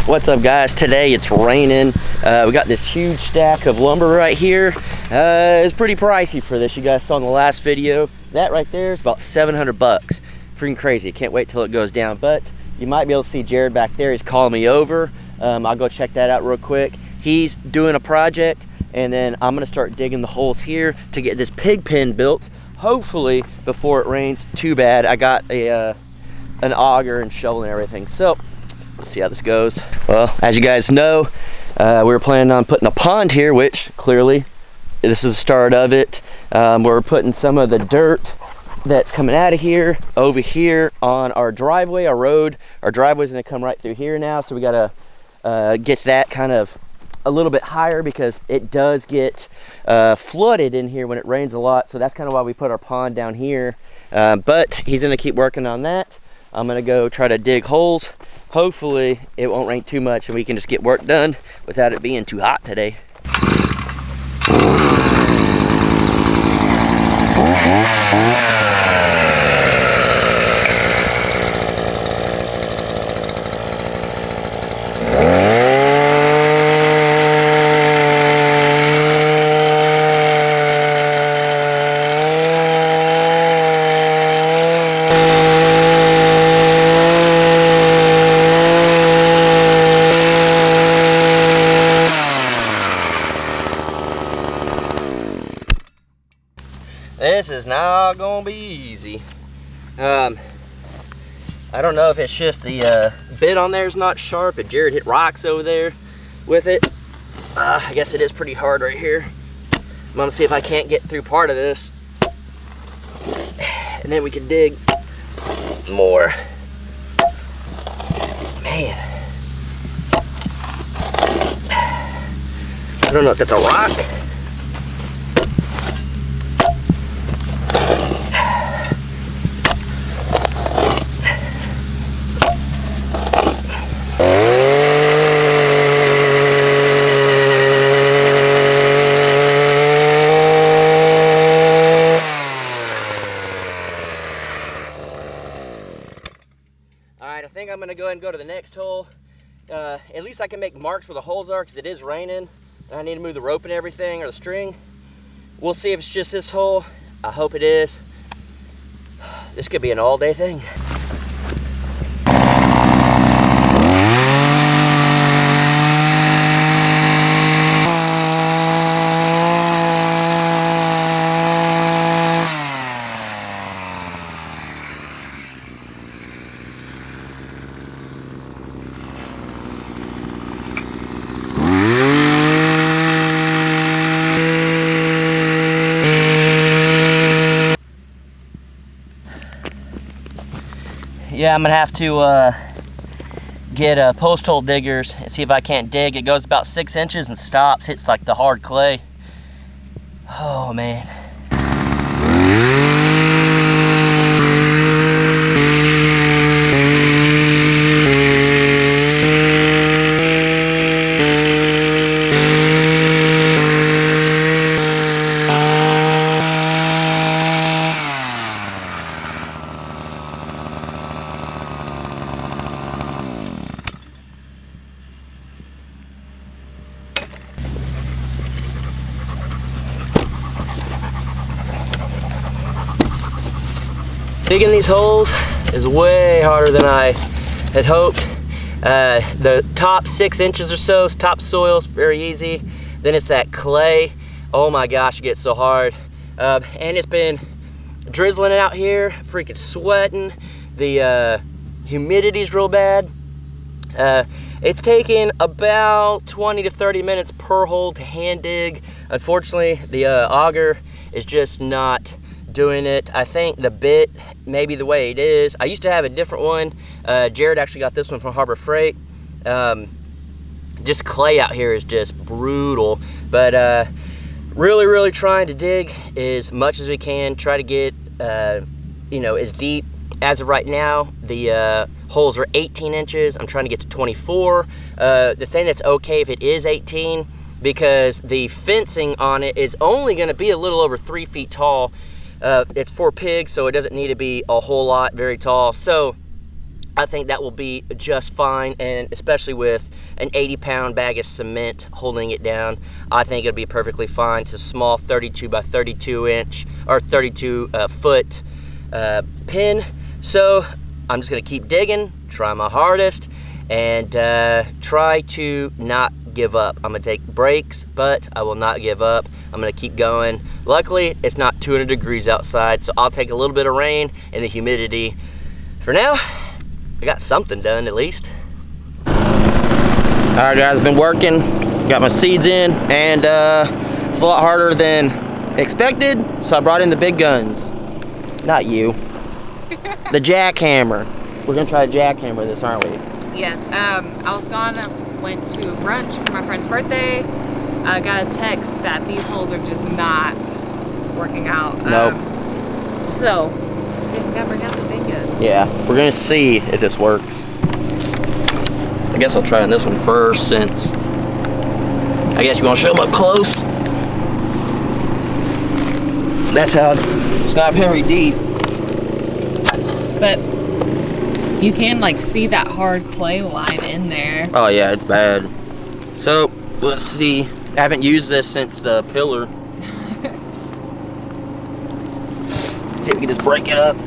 What's up, guys? Today it's raining. We got this huge stack of lumber right here. It's pretty pricey for this. You guys saw in the last video. That right there is about 700 bucks. Freaking crazy. Can't wait till it goes down. But you might be able to see Jared back there. He's calling me over. I'll go check that out real quick. He's doing a project, and then I'm gonna start digging the holes here to get this pig pen built, hopefully before it rains too bad. I got an auger and shovel and everything. So let's see how this goes. Well, as you guys know, we were planning on putting a pond here, which clearly this is the start of it. We're putting some of the dirt that's coming out of here over here on our driveway, our road. Our driveway's gonna come right through here now, so we gotta get that kind of a little bit higher because it does get flooded in here when it rains a lot. So that's kind of why we put our pond down here. But he's gonna keep working on that. I'm gonna go try to dig holes. Hopefully it won't rain too much and we can just get work done without it being too hot today. This is not gonna be easy. I don't know if it's just the bit on there is not sharp, and Jared hit rocks over there with it. I guess it is pretty hard right here. I'm gonna see if I can't get through part of this, and then we can dig more. Man, I don't know if that's a rock. I think I'm gonna go ahead and go to the next hole. At least I can make marks where the holes are because it is raining. I need to move the rope and everything, or the string. We'll see if it's just this hole. I hope it is. This could be an all-day thing. Yeah, I'm gonna have to get post hole diggers and see if I can't dig. It goes about 6 inches and stops, hits like the hard clay. Oh man. Digging these holes is way harder than I had hoped. The top 6 inches or so, topsoil is very easy. Then it's that clay. Oh my gosh, it gets so hard. And it's been drizzling out here, freaking sweating. The humidity's real bad. It's taking about 20 to 30 minutes per hole to hand dig. Unfortunately, the auger is just not doing it. I think the bit maybe the way it is. I used to have a different one. Jared actually got this one from Harbor Freight. Just clay out here is just brutal, but really trying to dig as much as we can, try to get you know, as deep. As of right now, the holes are 18 inches. I'm trying to get to 24. The thing that's okay if it is 18, because the fencing on it is only going to be a little over 3 feet tall. It's for pigs, so it doesn't need to be a whole lot very tall. So I think that will be just fine, and especially with an 80-pound bag of cement holding it down, I think it'll be perfectly fine. It's a small 32 by 32 inch or 32 foot pin. So I'm just gonna keep digging, try my hardest, and try to not give up. I'm gonna take breaks, but I will not give up. I'm gonna keep going. Luckily, it's not 200 degrees outside, so I'll take a little bit of rain and the humidity. For now, I got something done at least. All right, guys, been working. Got my seeds in, and it's a lot harder than expected, so I brought in the big guns. Not you. The jackhammer. We're gonna try to jackhammer this, aren't we? Yes. I was gone, went to brunch for my friend's birthday. I got a text that these holes are just not working out. Nope. So, I think I bring out the big guns. Yeah, we're gonna see if this works. I guess I'll try on this one first, since I guess you want to show them up close. That's how it's not very deep. But you can like see that hard clay line in there. Oh yeah, it's bad. So let's see. I haven't used this since the pillar. See if we can just break it up.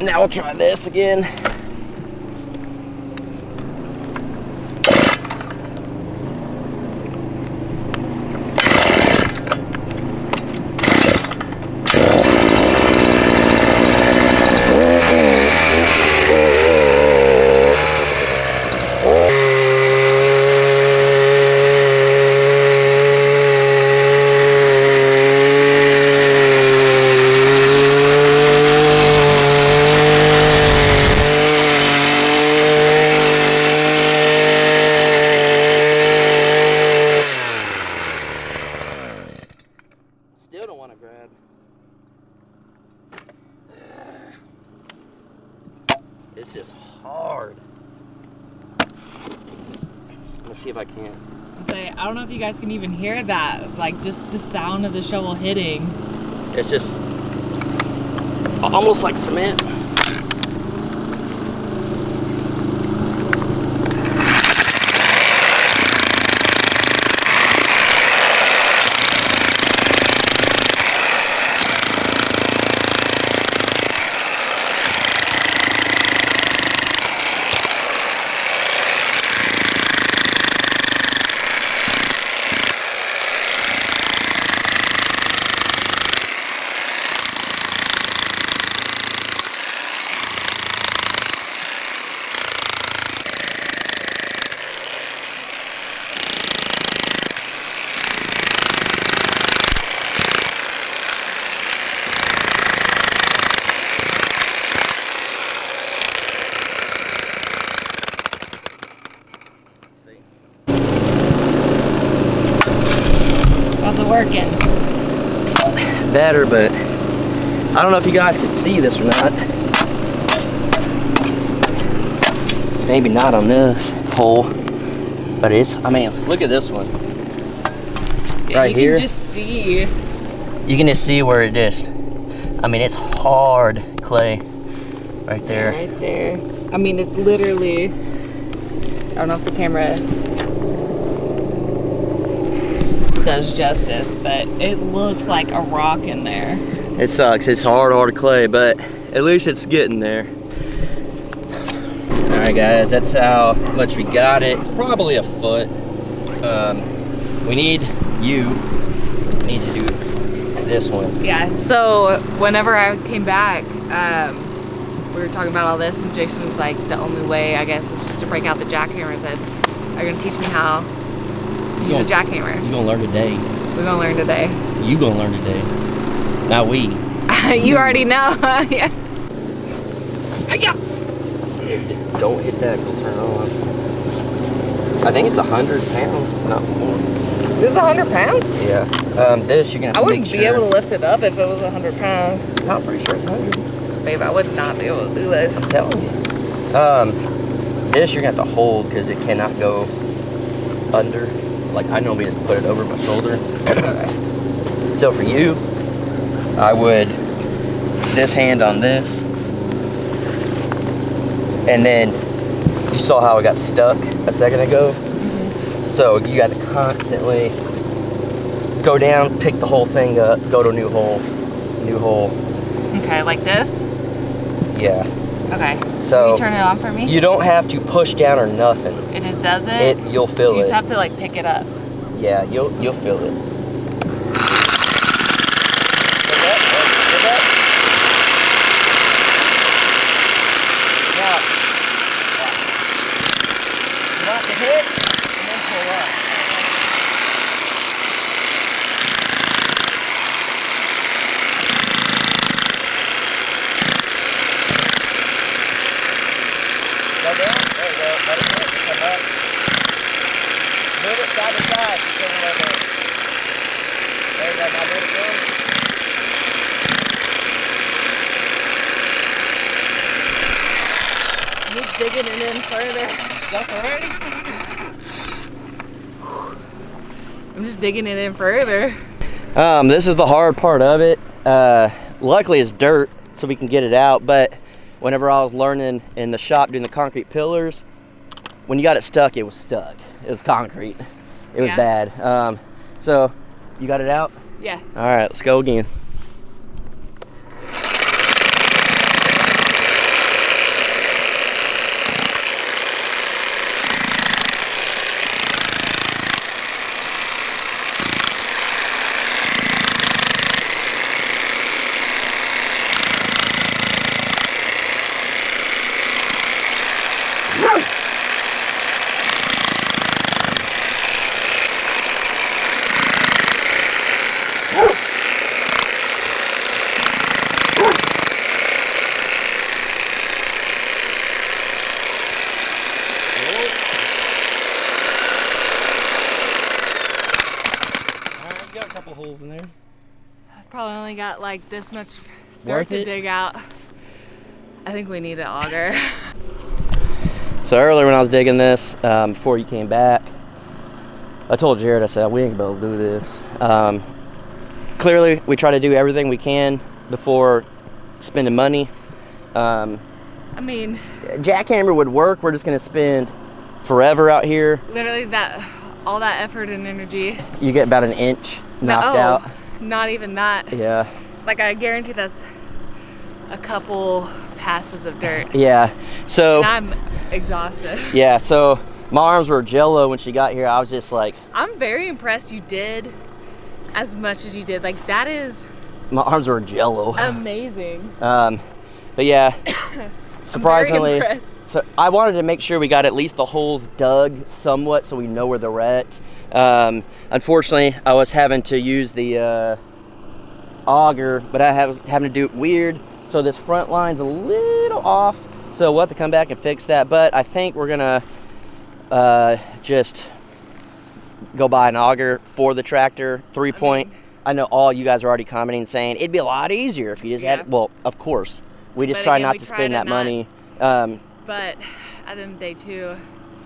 Now we'll try this again. Still don't want to grab. It's just hard. Let's see if I can. I don't know if you guys can even hear that, like just the sound of the shovel hitting. It's just almost like cement. How's it working? Better, but I don't know if you guys can see this or not. Maybe not on this hole, but it's, I mean, look at this one. Yeah, right here. You can just see. You can just see where it is. I mean, it's hard clay right there. Right there. I mean, it's literally, I don't know if the camera does justice, but it looks like a rock in there. It sucks. It's hard clay, but at least it's getting there. All right, guys, that's how much we got it. It's probably a foot. We need to do this one. Yeah. So whenever I came back, we were talking about all this, and Jason was like, the only way, I guess, is just to break out the jackhammer. I said, are you gonna teach me how to use a jackhammer? You're gonna learn today. We're gonna learn today. You gonna learn today. Not we. You already know. Yeah. Just don't hit that, it'll turn on. I think it's 100 pounds, not more. This is 100 pounds? Yeah. This you're gonna have to I wouldn't make be sure. able to lift it up if it was 100 pounds. I'm pretty sure it's 100. Babe, I would not be able to do that. I'm telling you. This you're gonna have to hold because it cannot go under. Like I normally just put it over my shoulder. Okay. So for you, I would this hand on this, and then you saw how it got stuck a second ago. Mm-hmm. So you got to constantly go down, pick the whole thing up, go to a new hole. Okay, like this? Yeah. Okay. So can you turn it on for me? You don't have to push down or nothing. It just does it? You'll feel You it. just have to like pick it up. Yeah, you'll feel it. Hit and then pull up. Go down. There you go. Let it hit. Come up. Move it side to side. Just give it a little bit. There you go. Now move it again. Just digging it in further. Stuck already? I'm just digging it in further. This is the hard part of it. Luckily it's dirt so we can get it out, but whenever I was learning in the shop doing the concrete pillars, when you got it stuck, it was stuck. It was concrete. It was bad. So you got it out? Yeah. All right, let's go again. Holes in there. I've probably only got like this much Worth dirt to it? dig out. I think we need an auger. So earlier when I was digging this, before you came back, I told Jared, I said, we ain't gonna be able to do this. Clearly, we try to do everything we can before spending money. I mean, jackhammer would work. We're just gonna spend forever out here. literally all that effort and energy. You get about an inch knocked out. Not even that. Yeah. Like I guarantee that's a couple passes of dirt. Yeah. So. And I'm exhausted. Yeah. So my arms were jello when she got here. I was just like. I'm very impressed you did as much as you did. Like that is. My arms were jello. Amazing. But yeah. Surprisingly. I'm very impressed. So I wanted to make sure we got at least the holes dug somewhat so we know where they're at. Unfortunately, I was having to use the auger, but I was having to do it weird. So this front line's a little off. So we'll have to come back and fix that. But I think we're gonna just go buy an auger for the tractor, 3-point. I know all you guys are already commenting saying it'd be a lot easier if you just had, well, of course. We just try not to spend that money. But at the end of the day too,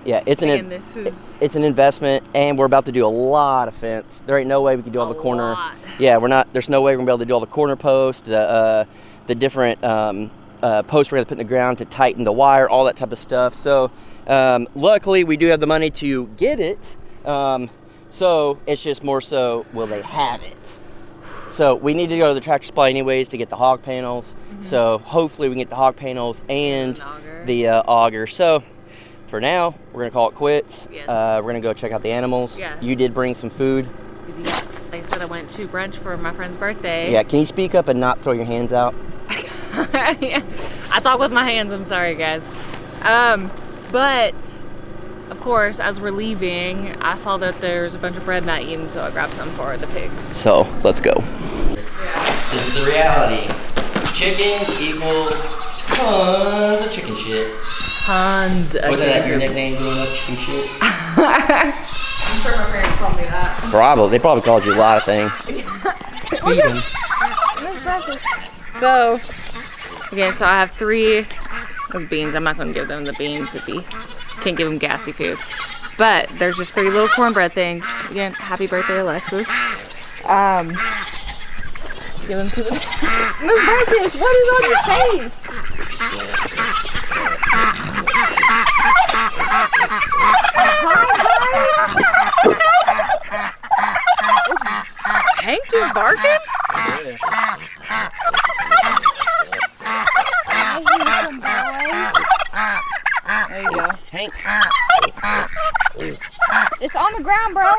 yeah, it's an investment, and we're about to do a lot of fence. There ain't no way we can do all the corner. Yeah, there's no way we're gonna be able to do all the corner posts, the different posts we're gonna put in the ground to tighten the wire, all that type of stuff. So luckily we do have the money to get it. So it's just more so, will they have it? So we need to go to the tractor supply anyways to get the hog panels. Mm-hmm. So hopefully we can get the hog panels and the auger. So for now, we're gonna call it quits. Yes. We're gonna go check out the animals. Yeah. You did bring some food. Because like I said, I went to brunch for my friend's birthday. Yeah, can you speak up and not throw your hands out? Yeah. I talk with my hands, I'm sorry guys. But of course, as we're leaving, I saw that there's a bunch of bread not eaten, so I grabbed some for the pigs. So let's go. Yeah. This is the reality. Chickens equals tons of chicken shit. Tons of Wasn't that your nickname growing up, chicken shit? I'm sure my parents called me that. Probably. They probably called you a lot of things. Feed them. So, again, so I have 3 of beans. I'm not going to give them the beans. Can't give them gassy food. But there's just 3 little cornbread things. Again, happy birthday, Alexis. Give them to them. Miss Marcus, what is on your face? Hank just barking? Yeah. There you go. Hank. It's on the ground, bro.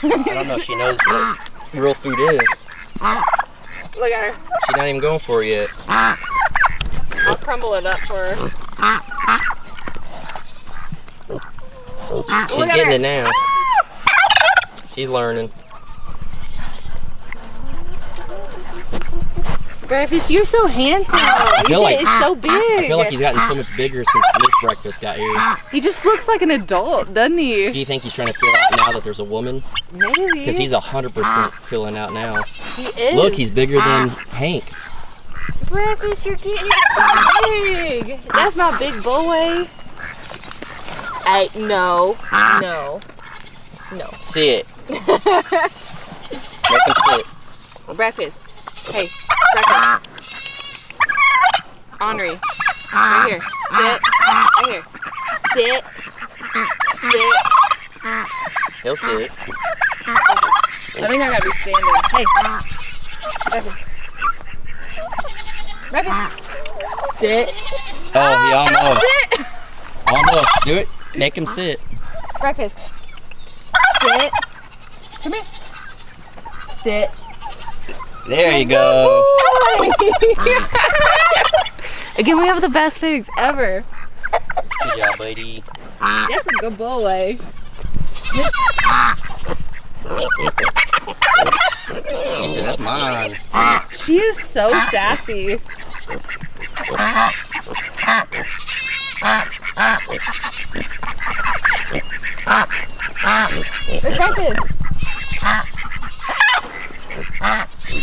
I don't know if she knows what real food is. Look at her. She's not even going for it yet. I'll crumble it up for her. She's getting it now. She's learning. Breakfast, you're so handsome. It's so big. I feel like he's gotten so much bigger since Miss Breakfast got here. He just looks like an adult, doesn't Do he? you think he's trying to fill out now that there's a woman? Maybe. Because he's 100% filling out now. He is. Look, he's bigger than Hank. Breakfast, you're getting so big. That's my big boy. Hey, no. Sit. Make him sit. Breakfast. Hey, breakfast. Henri, right here. Sit. Right here. Sit. He'll sit. I think I gotta be standing. Hey. Breakfast. Breakfast. Sit. Oh, he almost. Sit. Almost. Do it. Make him sit. Breakfast. Sit. Come here. Sit. There you go. Again, we have the best pigs ever. Good job, buddy. That's a good boy. He said, that's mine. She is so sassy.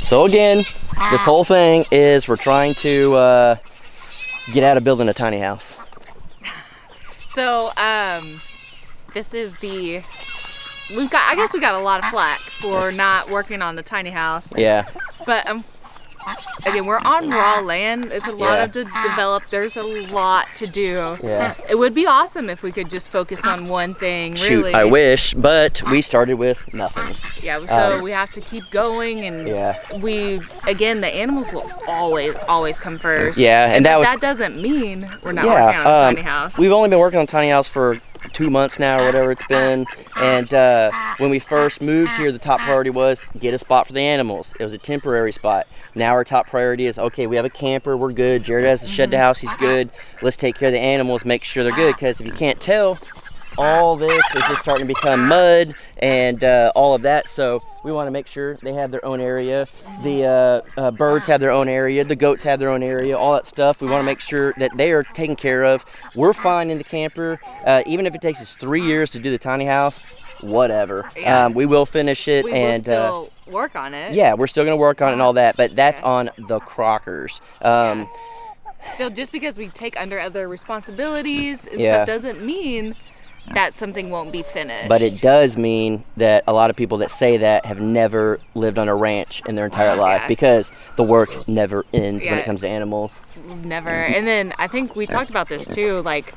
So again, this whole thing is we're trying to get out of building a tiny house. So, this is I guess we got a lot of flack for not working on the tiny house. Yeah. But again, we're on raw land. It's a lot to develop. There's a lot to do. Yeah. It would be awesome if we could just focus on one thing, really. Shoot, I wish, but we started with nothing. Yeah, so we have to keep going, and the animals will always come first. Yeah, and that doesn't mean we're not working on a tiny house. We've only been working on tiny house for 2 months now, or whatever it's been. And when we first moved here, the top priority was get a spot for the animals. It was a temporary spot. Now our top priority is, okay, we have a camper, we're good. Jared has to shed the house, he's good. Let's take care of the animals, make sure they're good. Because if you can't tell, all this is just starting to become mud and all of that. So we want to make sure they have their own area. The birds have their own area. The goats have their own area. All that stuff. We want to make sure that they are taken care of. We're fine in the camper. Even if it takes us 3 years to do the tiny house, whatever. Yeah. We will finish it. We and will still work on it. Yeah, we're still going to work on it and all that. But that's on the Crockers. So just because we take under other responsibilities and stuff doesn't mean that something won't be finished. But it does mean that a lot of people that say that have never lived on a ranch in their entire life, because the work never ends when it comes to animals. Never. And then I think we talked about this too, like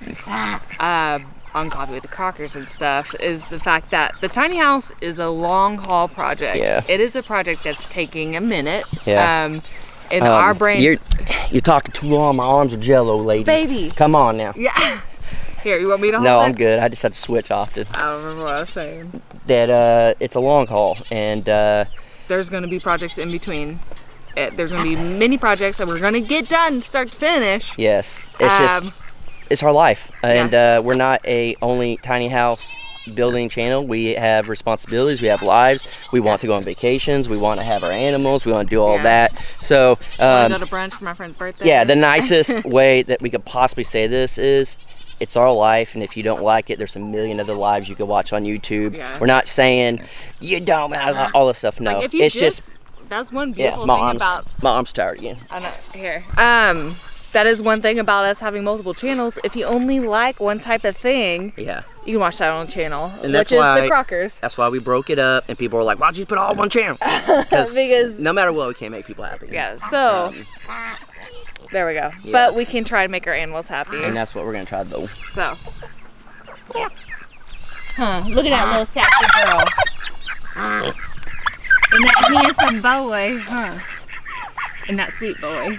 on Coffee with the Crockers and stuff, is the fact that the tiny house is a long haul project. Yeah. It is a project that's taking a minute. Yeah. in our brains. You're talking too long. My arms are jello, lady. Baby. Come on now. Yeah. Here, you want me to hold it? No, I'm good. I just have to switch often. I don't remember what I was saying. That it's a long haul, and there's going to be projects in between. There's going to be many projects that we're going to get done start to finish. Yes, it's just it's our life, and we're not a only tiny house building channel. We have responsibilities, we have lives, we want to go on vacations, we want to have our animals, we want to do all that. So I go to brunch for my friend's birthday. Yeah, the nicest way that we could possibly say this is it's our life, and if you don't like it, there's a million other lives you could watch on YouTube. We're not saying you don't all this stuff. No, like if you it's just that's one beautiful thing about my arm's tired again. I know. Here, that is one thing about us having multiple channels. If you only like one type of thing, you can watch that on a channel, and that's which is the Crockers. That's why we broke it up, and people were like, "Why'd you put it all on one channel?" Because no matter what, we can't make people happy. Yeah. So there we go. Yeah. But we can try to make our animals happy, and that's what we're gonna try to do. So, look at that little sassy girl, and that handsome boy, and that sweet boy.